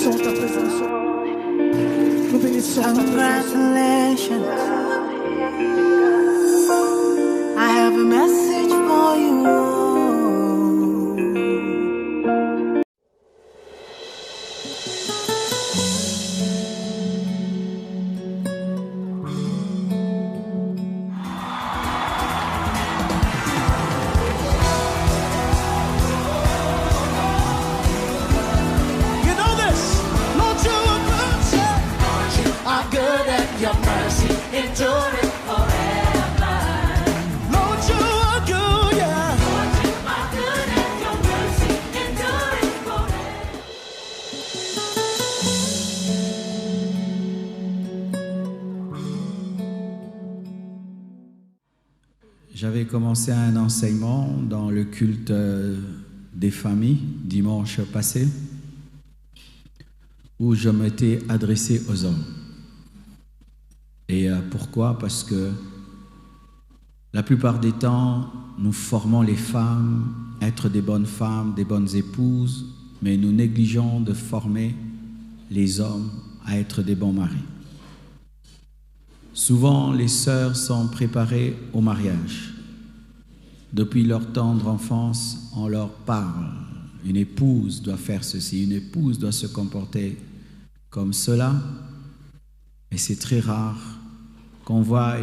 bénissons ta présence. Nous bénissons ta présence. Congratulations. I have a message for you. J'avais commencé un enseignement dans le culte des familles dimanche passé, où je m'étais adressé aux hommes. Et pourquoi? Parce que la plupart des temps, nous formons les femmes à être des bonnes femmes, des bonnes épouses, mais nous négligeons de former les hommes à être des bons maris. Souvent, les sœurs sont préparées au mariage. Depuis leur tendre enfance, on leur parle. Une épouse doit faire ceci, une épouse doit se comporter comme cela. Et c'est très rare qu'on voie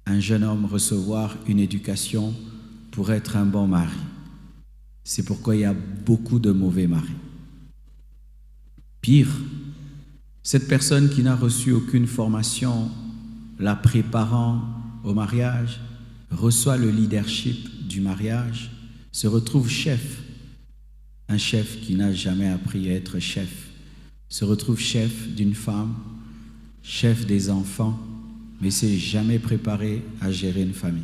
un jeune homme recevoir une éducation pour être un bon mari. C'est pourquoi il y a beaucoup de mauvais maris. Pire, cette personne qui n'a reçu aucune formation la préparant au mariage reçoit le leadership du mariage, se retrouve chef. Un chef qui n'a jamais appris à être chef se retrouve chef d'une femme, chef des enfants, mais s'est jamais préparé à gérer une famille.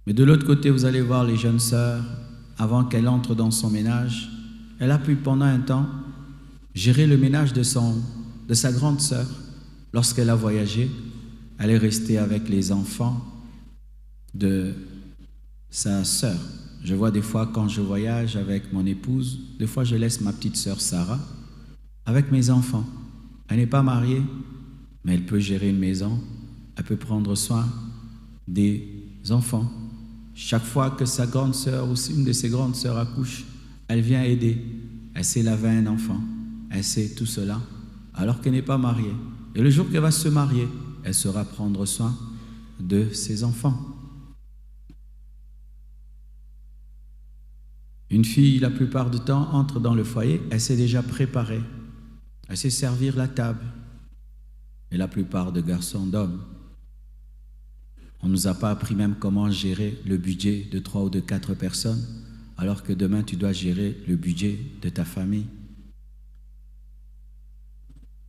Mais de l'autre côté, vous allez voir les jeunes sœurs, avant qu'elle entre dans son ménage, elle a pu pendant un temps gérer le ménage de sa grande sœur. Lorsqu'elle a voyagé, elle est restée avec les enfants de sa sœur. Je vois des fois quand je voyage avec mon épouse, des fois je laisse ma petite sœur Sarah avec mes enfants. Elle n'est pas mariée, mais elle peut gérer une maison, elle peut prendre soin des enfants. Chaque fois que sa grande sœur ou une de ses grandes sœurs accouche, elle vient aider. Elle sait laver un enfant, elle sait tout cela, alors qu'elle n'est pas mariée. Et le jour qu'elle va se marier, elle saura prendre soin de ses enfants. Une fille, la plupart du temps, entre dans le foyer, elle s'est déjà préparée. Elle sait servir la table. Et la plupart de garçons, d'hommes, on ne nous a pas appris même comment gérer le budget de 3 ou de 4 personnes, alors que demain, tu dois gérer le budget de ta famille.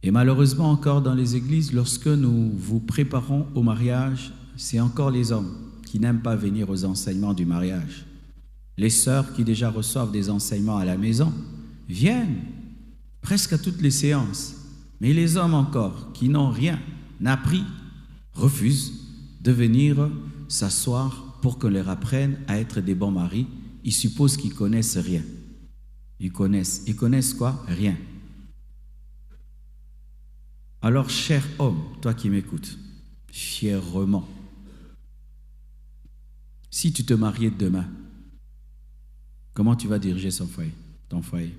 Et malheureusement, encore dans les églises, lorsque nous vous préparons au mariage, c'est encore les hommes qui n'aiment pas venir aux enseignements du mariage. Les sœurs qui déjà reçoivent des enseignements à la maison viennent presque à toutes les séances. Mais les hommes encore, qui n'ont rien appris, refusent de venir s'asseoir pour qu'on leur apprenne à être des bons maris. Ils supposent qu'ils connaissent rien. Ils connaissent quoi? Rien. Alors, cher homme, toi qui m'écoutes, fièrement, si tu te mariais demain, comment tu vas diriger ton foyer?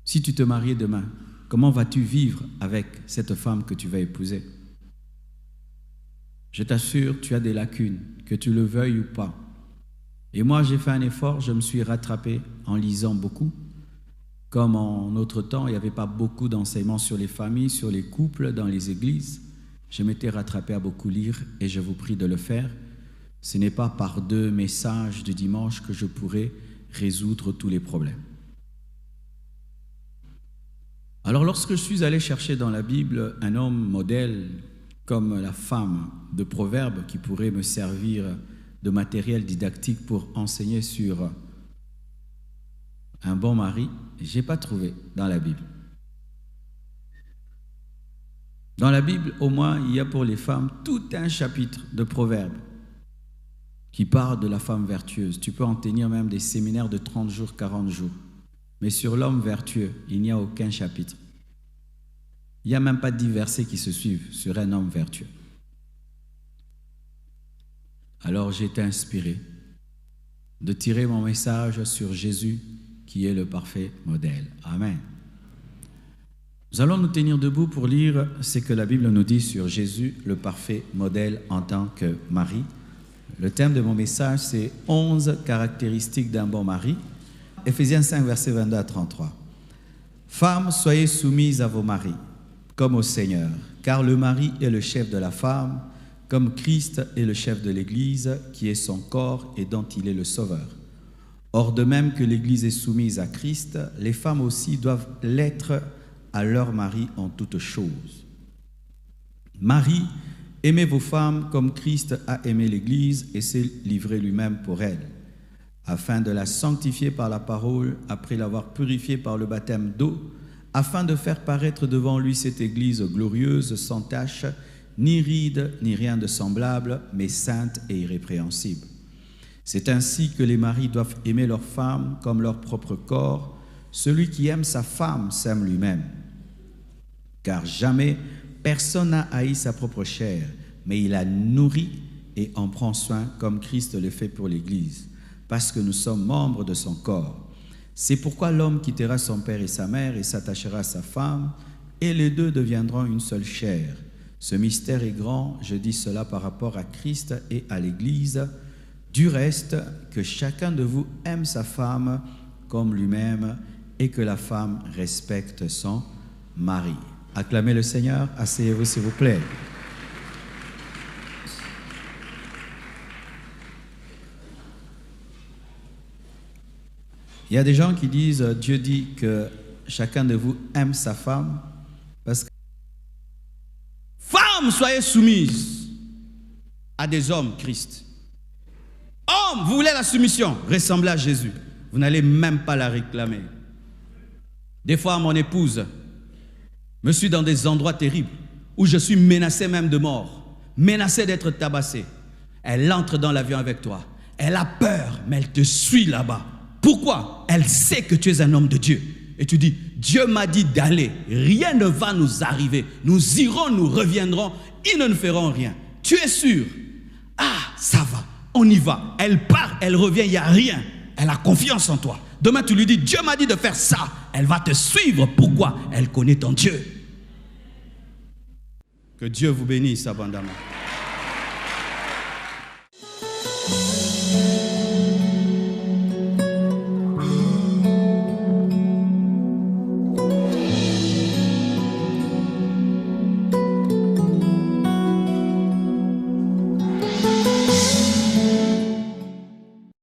Si tu te mariais demain, comment vas-tu vivre avec cette femme que tu vas épouser? Je t'assure, tu as des lacunes, que tu le veuilles ou pas. Et moi, j'ai fait un effort, je me suis rattrapé en lisant beaucoup. Comme en notre temps, il n'y avait pas beaucoup d'enseignements sur les familles, sur les couples dans les églises. Je m'étais rattrapé à beaucoup lire et je vous prie de le faire. Ce n'est pas par 2 messages du dimanche que je pourrai résoudre tous les problèmes. Alors lorsque je suis allé chercher dans la Bible un homme modèle comme la femme de Proverbes qui pourrait me servir de matériel didactique pour enseigner sur un bon mari, je n'ai pas trouvé dans la Bible. Dans la Bible, au moins, il y a pour les femmes tout un chapitre de Proverbes qui parle de la femme vertueuse. Tu peux en tenir même des séminaires de 30 jours, 40 jours. Mais sur l'homme vertueux, il n'y a aucun chapitre. Il n'y a même pas 10 versets qui se suivent sur un homme vertueux. Alors j'ai été inspiré de tirer mon message sur Jésus, qui est le parfait modèle. Amen. Nous allons nous tenir debout pour lire ce que la Bible nous dit sur Jésus, le parfait modèle en tant que mari. Le thème de mon message, c'est 11 caractéristiques d'un bon mari. Éphésiens 5, versets 22 à 33. Femmes, soyez soumises à vos maris, comme au Seigneur, car le mari est le chef de la femme, comme Christ est le chef de l'Église, qui est son corps et dont il est le sauveur. Or, de même que l'Église est soumise à Christ, les femmes aussi doivent l'être à leur mari en toutes choses. Maris, aimez vos femmes comme Christ a aimé l'Église et s'est livré lui-même pour elle, afin de la sanctifier par la parole, après l'avoir purifiée par le baptême d'eau, afin de faire paraître devant lui cette Église glorieuse, sans tache, ni ride, ni rien de semblable, mais sainte et irrépréhensible. C'est ainsi que les maris doivent aimer leurs femmes comme leur propre corps. Celui qui aime sa femme s'aime lui-même. Car jamais personne n'a haï sa propre chair, mais il la nourrit et en prend soin comme Christ le fait pour l'Église, parce que nous sommes membres de son corps. C'est pourquoi l'homme quittera son père et sa mère et s'attachera à sa femme, et les deux deviendront une seule chair. Ce mystère est grand, je dis cela par rapport à Christ et à l'Église. Du reste, que chacun de vous aime sa femme comme lui-même et que la femme respecte son mari. Acclamez le Seigneur, asseyez-vous s'il vous plaît. Il y a des gens qui disent, Dieu dit que chacun de vous aime sa femme parce que femmes, soyez soumises à des hommes, Christ. Hommes, vous voulez la soumission, ressemblez à Jésus. Vous n'allez même pas la réclamer. Des fois, mon épouse me suit dans des endroits terribles où je suis menacé même de mort, menacé d'être tabassé. Elle entre dans l'avion avec toi. Elle a peur, mais elle te suit là-bas. Pourquoi? Elle sait que tu es un homme de Dieu. Et tu dis, Dieu m'a dit d'aller. Rien ne va nous arriver. Nous irons, nous reviendrons. Ils ne nous feront rien. Tu es sûr? Ah, ça va. On y va. Elle part, elle revient, il n'y a rien. Elle a confiance en toi. Demain, tu lui dis, Dieu m'a dit de faire ça. Elle va te suivre. Pourquoi? Elle connaît ton Dieu. Que Dieu vous bénisse abondamment.